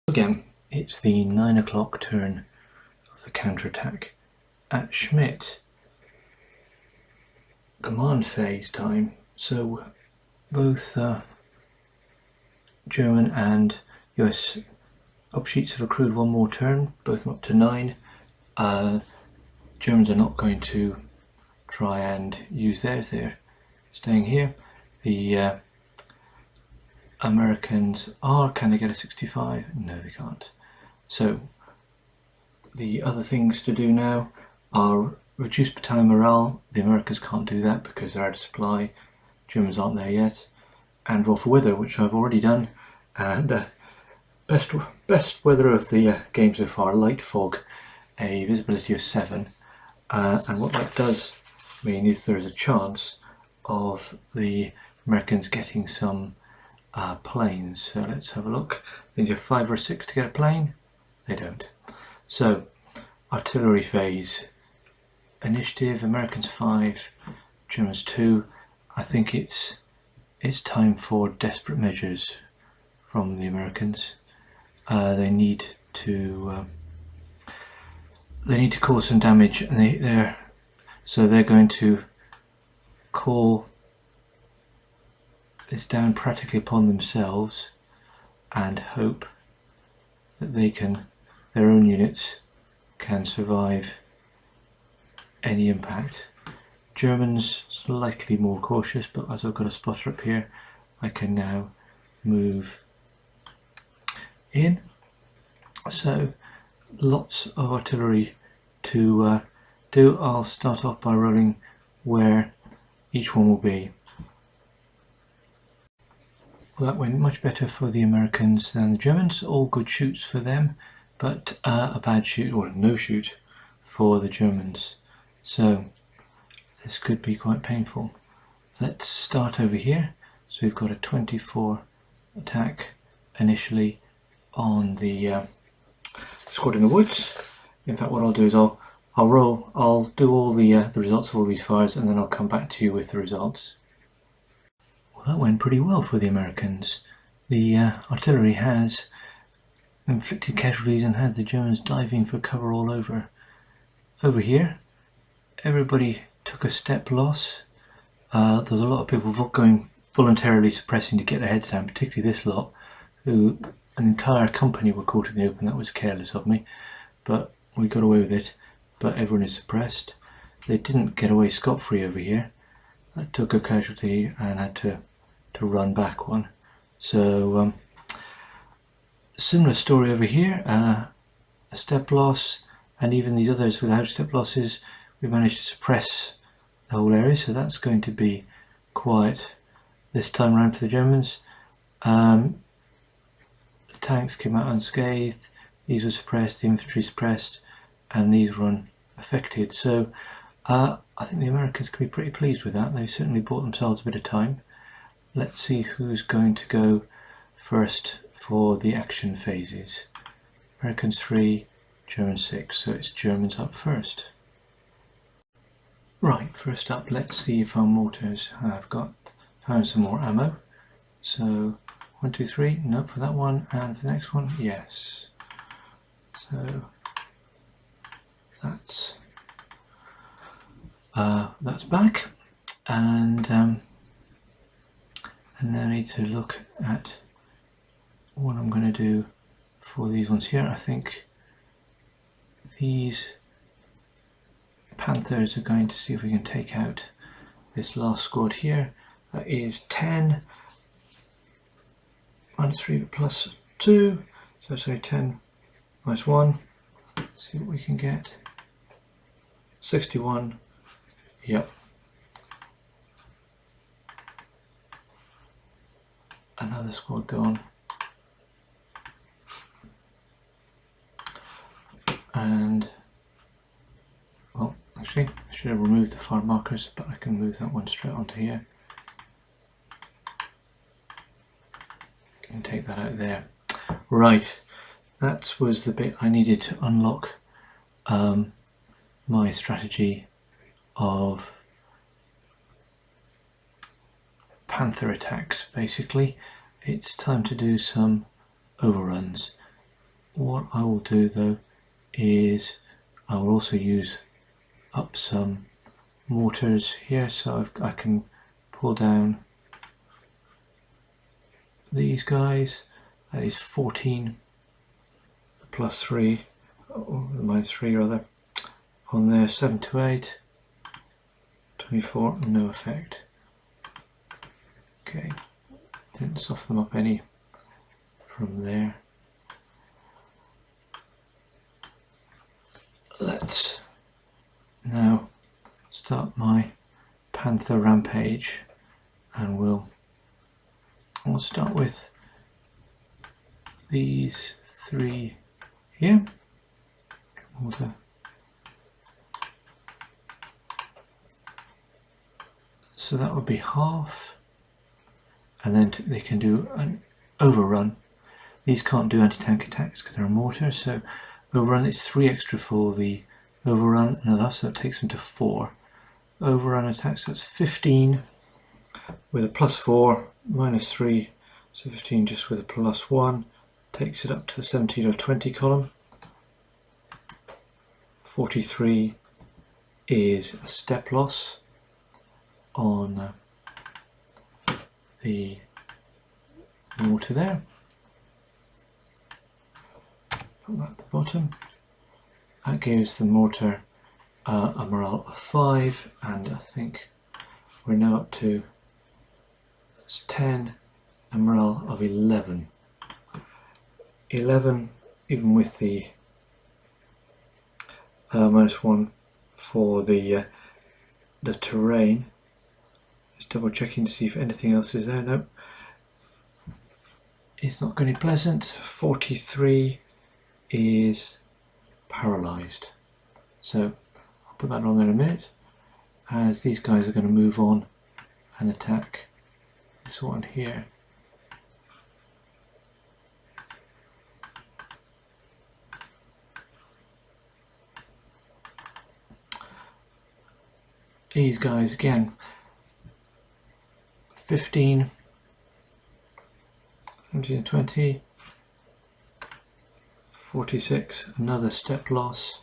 Again, it's the 9 o'clock turn of the counterattack at Schmidt. Command phase time, so both German and US upsheets have accrued one more turn, both up to 9. Germans are not going to try and use theirs, they're staying here. The Americans are, can they get a 65? No, they can't. So the other things to do now are reduce battalion morale. The Americans can't do that because they're out of supply. Germans aren't there yet. And roll for weather, which I've already done. And best weather of the game so far, light fog, a visibility of 7. And what that does mean is there is a chance of the Americans getting some planes. So let's have a look. They need a 5 or a 6 to get a plane. They don't. So artillery phase. Initiative, Americans 5, Germans 2. I think it's time for desperate measures from the Americans. They need to cause some damage, and they're going to call this down practically upon themselves and hope that their own units can survive any impact. Germans slightly more cautious, but as I've got a spotter up here, I can now move in. So lots of artillery to do. I'll start off by rolling where each one will be. Well, that went much better for the Americans than the Germans. All good shoots for them, but a bad shoot, or no shoot, for the Germans. So this could be quite painful. Let's start over here. So we've got a 24 attack initially on the squad in the woods. In fact, what I'll do is I'll do all the results of all these fires, and then I'll come back to you with the results. Well, that went pretty well for the Americans. The artillery has inflicted casualties and had the Germans diving for cover all over. Over here, everybody took a step loss. There's a lot of people going voluntarily suppressing to get their heads down, particularly this lot, who an entire company were caught in the open. That was careless of me, but we got away with it. But everyone is suppressed. They didn't get away scot-free over here. I took a casualty and had to run back one. So similar story over here, a step loss, and even these others without step losses, we managed to suppress the whole area, so that's going to be quiet this time around for the Germans. The tanks came out unscathed, these were suppressed, the infantry suppressed, and these were unaffected. So I think the Americans can be pretty pleased with that. They certainly bought themselves a bit of time. Let's see who's going to go first for the action phases. Americans 3, Germans 6, so it's Germans up first. Right, first up, let's see if our mortars have found some more ammo. So 1, 2, 3, no for that one, and for the next one, yes. So that's back, and now I need to look at what I'm going to do for these ones here. I think these Panthers are going to see if we can take out this last squad here. That is 10 minus 3 plus 2, so say 10 minus 1. Let's see what we can get. 61, yep. Another squad gone. And, well, actually, I should have removed the fire markers, but I can move that one straight onto here. Can take that out there. Right, that was the bit I needed to unlock my strategy of Panther attacks. Basically, it's time to do some overruns. what I will do though is I will also use up some mortars here, so I can pull down these guys. That is 14 plus 3, or minus 3 rather, on there. 7 to 8, 24, no effect. Okay, didn't soften them up any from there. Let's now start my Panther Rampage, and we'll start with these 3 here. So that would be half, and then they can do an overrun. These can't do anti-tank attacks because they're a mortar, so overrun is 3 extra for the overrun, and thus that takes them to 4. Overrun attacks, that's 15 with a plus 4, minus 3, so 15 just with a plus 1, takes it up to the 17 or 20 column. 43 is a step loss on the mortar there. Put that at the bottom. That gives the mortar a morale of 5, and I think we're now up to 10, a morale of 11. 11, even with the minus 1 for the terrain. Just double checking to see if anything else is there. Nope. It's not going to be pleasant. 43 is paralysed. So I'll put that on there in a minute, as these guys are going to move on and attack this one here. These guys again, 15, 17 and 20, 46, another step loss.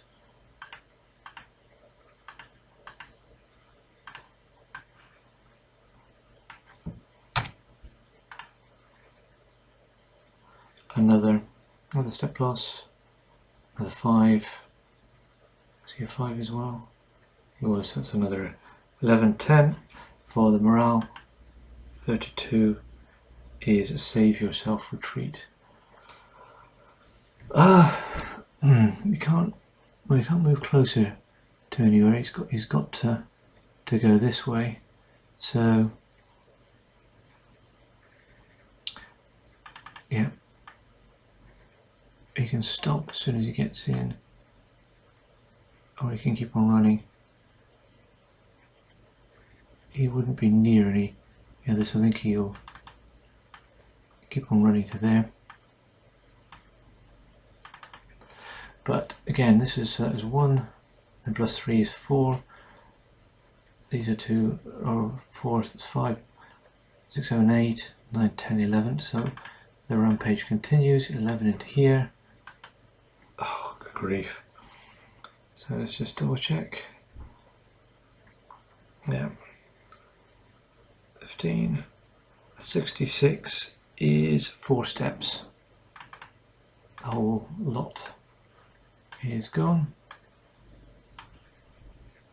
Another step loss, another 5, see a 5 as well. It was, that's another 11, 10 for the morale. 32 is a save yourself retreat. You can't move closer to anywhere. He's got to go this way. So yeah, he can stop as soon as he gets in, or he can keep on running. He wouldn't be near any others. I think he'll keep on running to there. But again, this is 1, then plus 3 is 4. These are 2 or 4, so it's 5, 6, 7, 8, 9, 10, 11. So the rampage continues. 11 into here. Oh, good grief. So let's just double check. Yeah. 15, 66 is 4 steps. The whole lot is gone.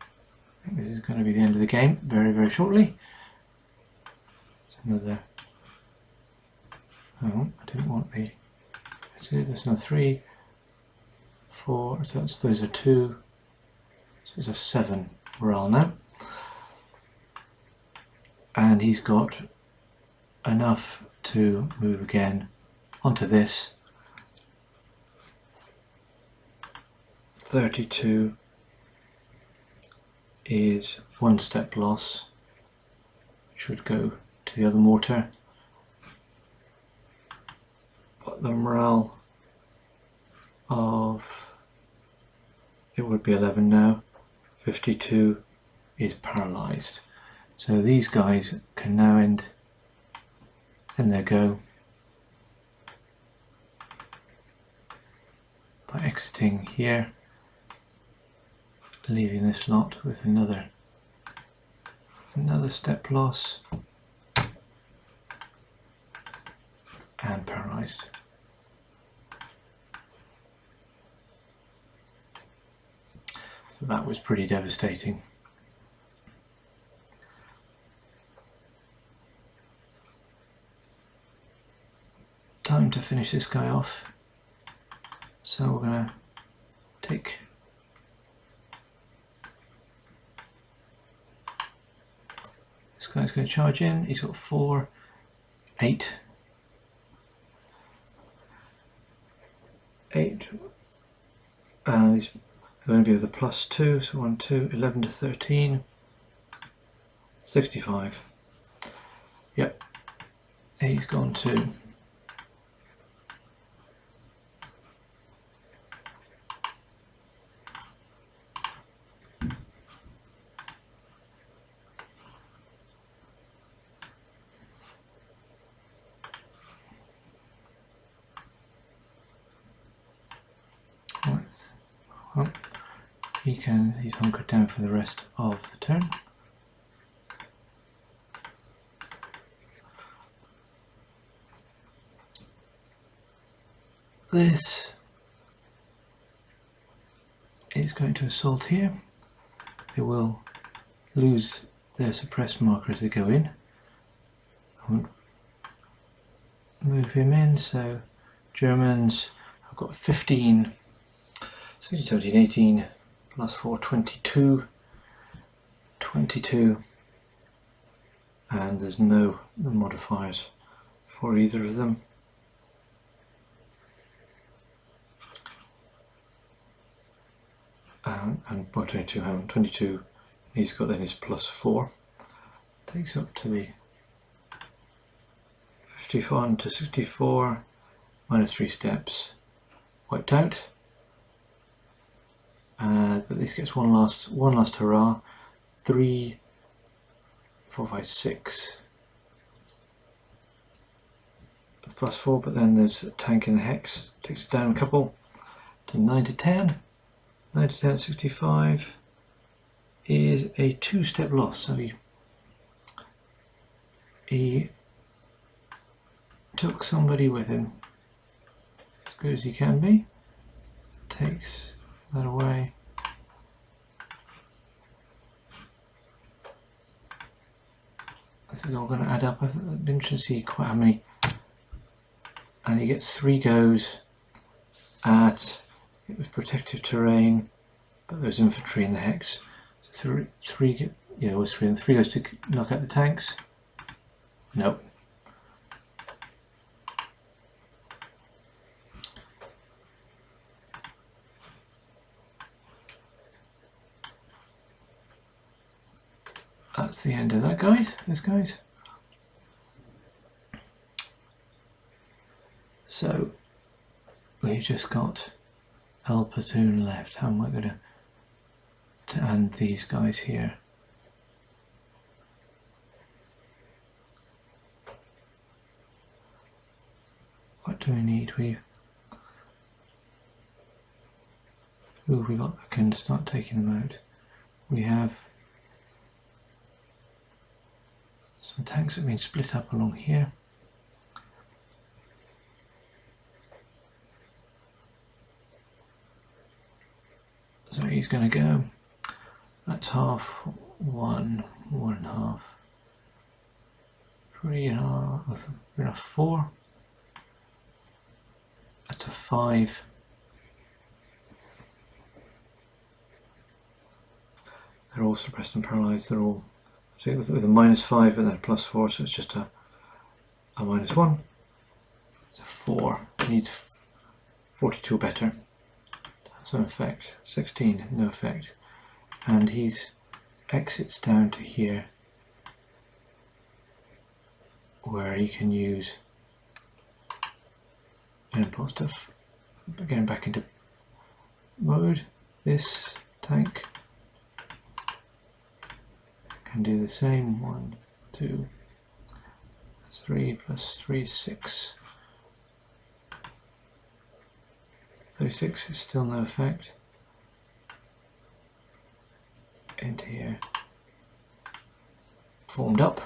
I think this is going to be the end of the game very, very shortly. It's another. Oh, I didn't want the. There's another 3, 4. So those are 2. So it's a 7 morale now. And he's got enough to move again onto this. 32 is 1 step loss, which would go to the other mortar. But the morale of it would be 11 now. 52 is paralysed. So these guys can now end their go. by exiting here, leaving this lot with another step loss and paralysed. So that was pretty devastating. Time to finish this guy off. So we're going to take this guy's going to charge in. He's got 4, 8, 8, and he's going to be with a +2, so 1, 2, 11 to 13, 65. Yep, he's gone to well, he's hunkered down for the rest of the turn. This is going to assault here. They will lose their suppressed marker as they go in. I won't move him in, so Germans have got 15, 16, 17, 18, +4, 22, 22, and there's no modifiers for either of them. And 22, he's got then his +4, takes up to the 51 to 64, -3 steps, wiped out. But this gets one last hurrah. 3, 4, 5, 6 +4, but then there's a tank in the hex, takes it down a couple to 9 to 10. 9 to 10 at 65 is a 2-step loss, so he took somebody with him as good as he can be. Takes that away. This is all going to add up. I'd be interested to see quite how many. And he gets 3 goes at, it was protective terrain, but there's infantry in the hex. So three, yeah, there was 3, and 3 goes to knock out the tanks. Nope. That's the end of that, guys. Those guys. So we've just got L platoon left. How am I going to end these guys here? What do we need? Who have we got that can start taking them out? We have some tanks that have been split up along here. So he's going to go. That's half, 1, 1.5, 3.5, 4. That's a 5. They're all suppressed and paralysed. They're all so with a -5 and then a +4, so it's just a -1. It's a 4. Needs 42 better. Some effect. 16, no effect. And he's exits down to here, where he can use an impulse to getting back into mode. This tank can do the same. 1, 2, 3 + 3, 6. 36 is still no effect. Into here. Formed up.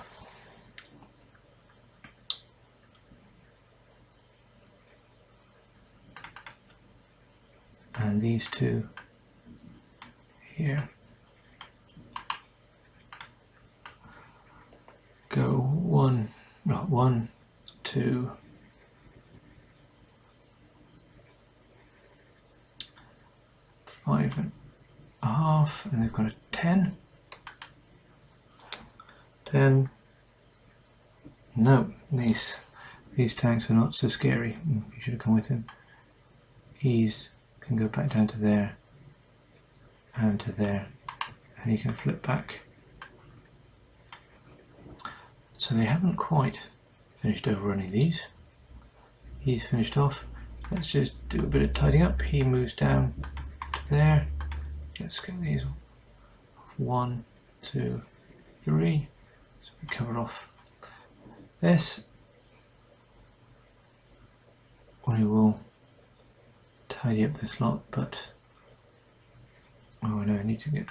And these two here go 1, 2, 5.5, and they've got a 10. 10. No, these tanks are not so scary. You should have come with him. He's can go back down to there and to there, and he can flip back. So they haven't quite finished overrunning these. He's finished off. Let's just do a bit of tidying up. He moves down to there. Let's get these 1, 2, 3. So we cover off this. We will tidy up this lot, but oh no, I need to get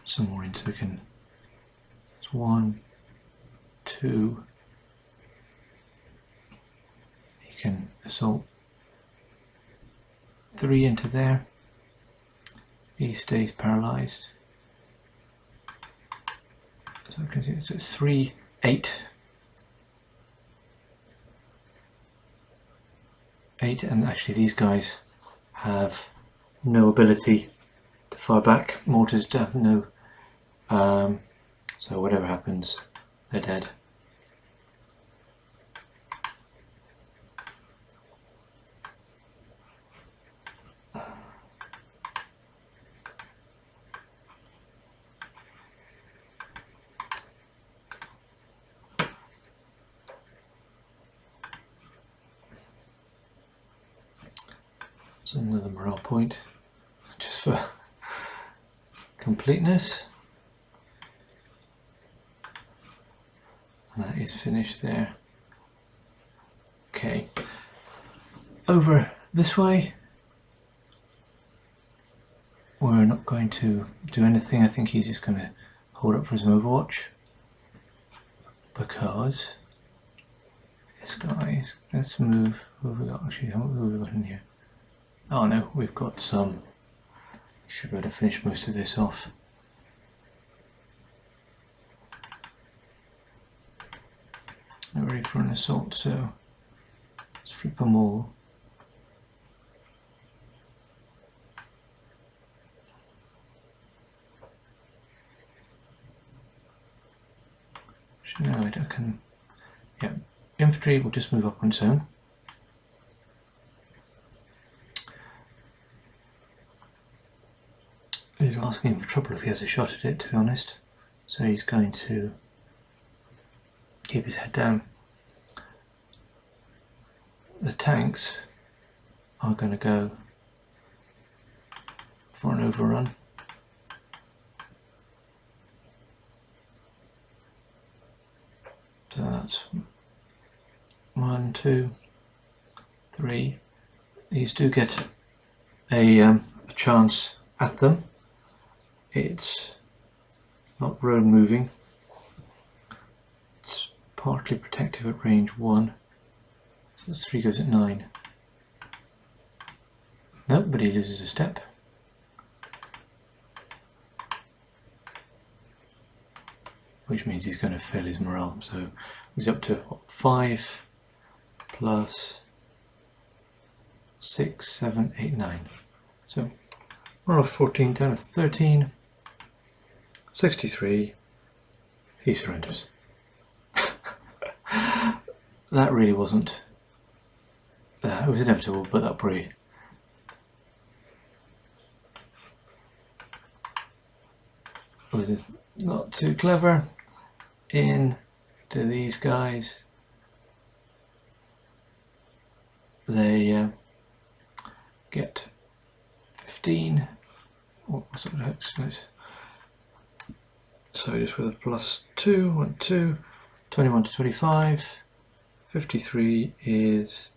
some more in so we can. It's 1, 2. You can assault 3 into there. He stays paralysed. So you can see it's 3, 8. 8, and actually these guys have no ability to fire back. Mortars have no, so whatever happens, they're dead. It's another morale point, just for completeness. And that is finished there. Okay, over this way we're not going to do anything. I think he's just going to hold up for some Overwatch, because this guy's, let's move. Who have we got? Actually, who have we got in here? Oh no, we've got some. Should be able to finish most of this off. They're ready for an assault, so let's flip them all. Actually, no, I can. Yeah, infantry will just move up on its own. He's asking for trouble if he has a shot at it, to be honest. So he's going to keep his head down. The tanks are going to go for an overrun. So that's 1, 2, 3. These do get a chance at them. It's not road moving. It's partly protective at range 1. So this 3 goes at 9. Nope, but he loses a step. Which means he's going to fail his morale. So he's up to what, 5 plus 6, 7, 8, 9. So we're off 14 down to 13. 63. He surrenders. That really wasn't. It was inevitable, but that probably. Was just not too clever. In to these guys. They get 15. What sort of hex? So just with a +2, 1, 2, 21 to 25. 53 is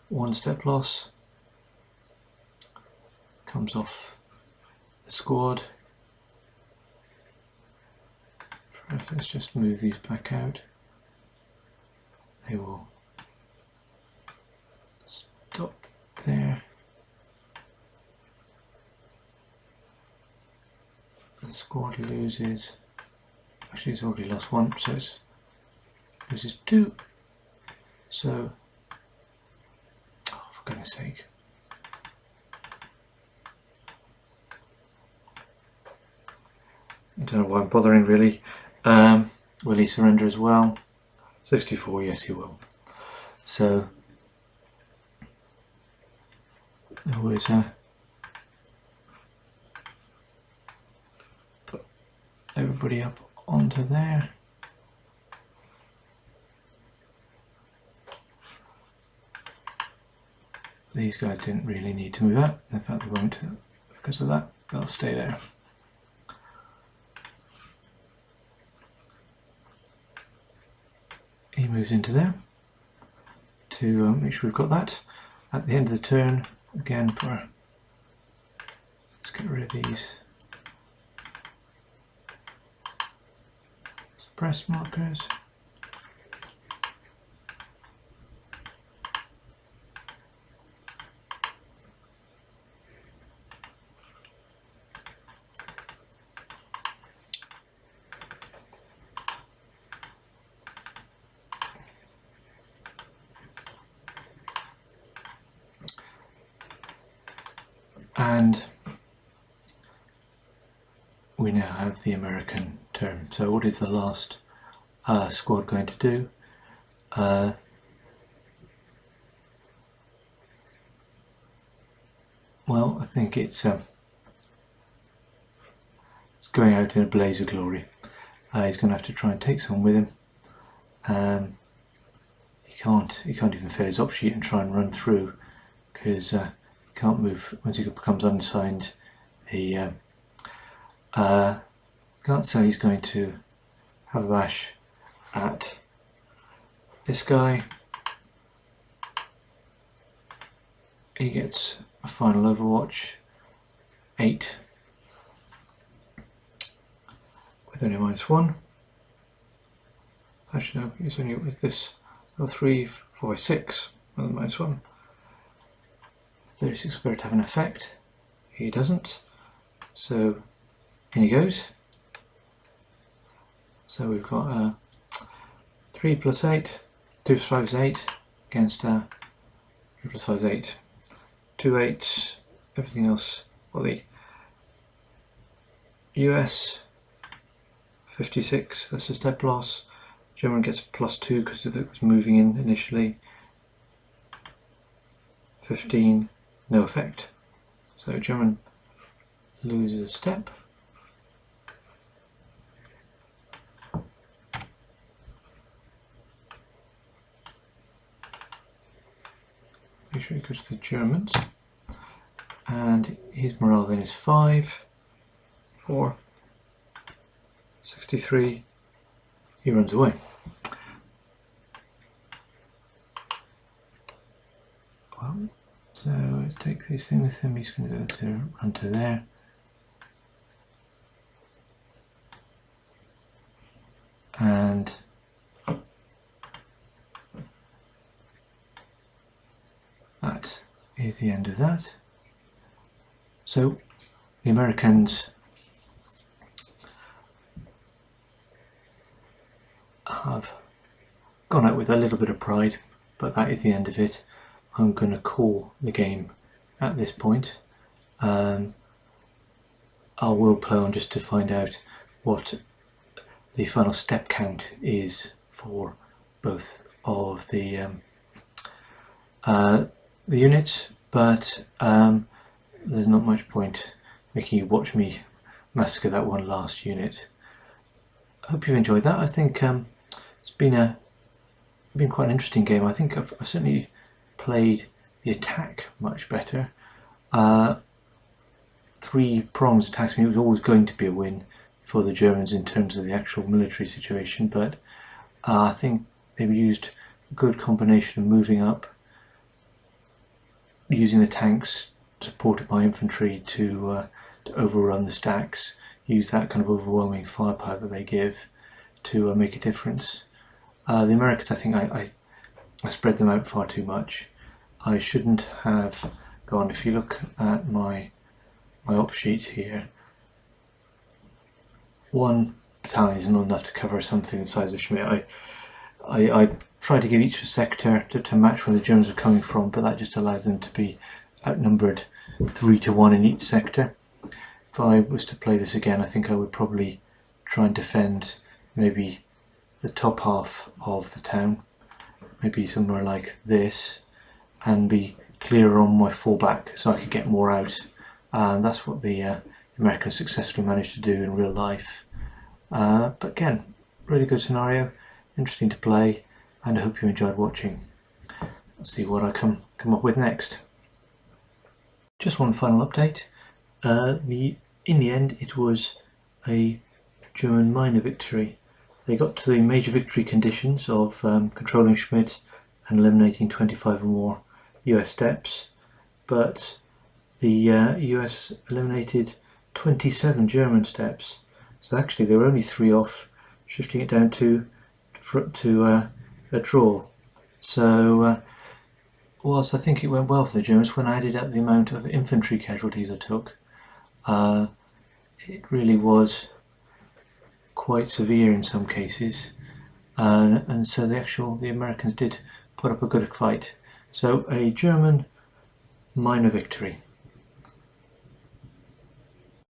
1 step loss. comes off the squad. Let's just move these back out. They will stop there. The squad loses, actually it's already lost one, so it loses two. So, oh, for goodness sake. I don't know why I'm bothering really. Will he surrender as well? 64, yes he will. So there was put everybody up onto there. These guys didn't really need to move up, in fact they won't because of that, they'll stay there. He moves into there to make sure we've got that. At the end of the turn, again let's get rid of these suppress markers. And we now have the American turn. So what is the last squad going to do? Well, I think it's going out in a blaze of glory. He's going to have to try and take someone with him. He can't even fill his op sheet and try and run through because can't move once he becomes unsigned. He can't say he's going to have a bash at this guy. He gets a final Overwatch 8 with only -1. Actually no, he's only with this 3, 4, 6 with -1. 36 spirit have an effect. He doesn't. So in he goes. So we've got 3 plus 8, 2 plus 5 is 8 against 3 plus 5 is 8. 2 8s, everything else. Well, the US 56, that's a step loss. German gets +2 because it was moving in initially. 15. No effect. So German loses a step. Make sure he goes to the Germans. And his morale then is 5, 4, 63. He runs away. Well, so let's take this thing with him. He's going to go to run to there. And that is the end of that. So the Americans have gone out with a little bit of pride, but that is the end of it. I'm going to call the game at this point. I will play on just to find out what the final step count is for both of the units, but there's not much point making you watch me massacre that one last unit. I hope you've enjoyed that. I think it's been quite an interesting game. I think I've certainly played the attack much better. 3 prongs attacks me. It was always going to be a win for the Germans in terms of the actual military situation, but I think they've used a good combination of moving up, using the tanks supported by infantry to overrun the stacks, use that kind of overwhelming firepower that they give to make a difference. The Americans, I think I spread them out far too much. I shouldn't have gone. If you look at my op sheet here, one battalion is not enough to cover something the size of Schmidt. I tried to give each a sector to match where the Germans were coming from, but that just allowed them to be outnumbered 3 to 1 in each sector. If I was to play this again, I think I would probably try and defend maybe the top half of the town, maybe somewhere like this, and be clearer on my fallback so I could get more out. And that's what the Americans successfully managed to do in real life. But again, really good scenario, interesting to play, and I hope you enjoyed watching. Let's see what I come up with next. Just one final update. In the end, it was a German minor victory. They got to the major victory conditions of controlling Schmidt and eliminating 25 or more US steps, but the US eliminated 27 German steps. So actually they were only 3 off, shifting it down to a draw. So whilst I think it went well for the Germans, when I added up the amount of infantry casualties I took, it really was quite severe in some cases, and so the Americans did put up a good fight. So a German minor victory.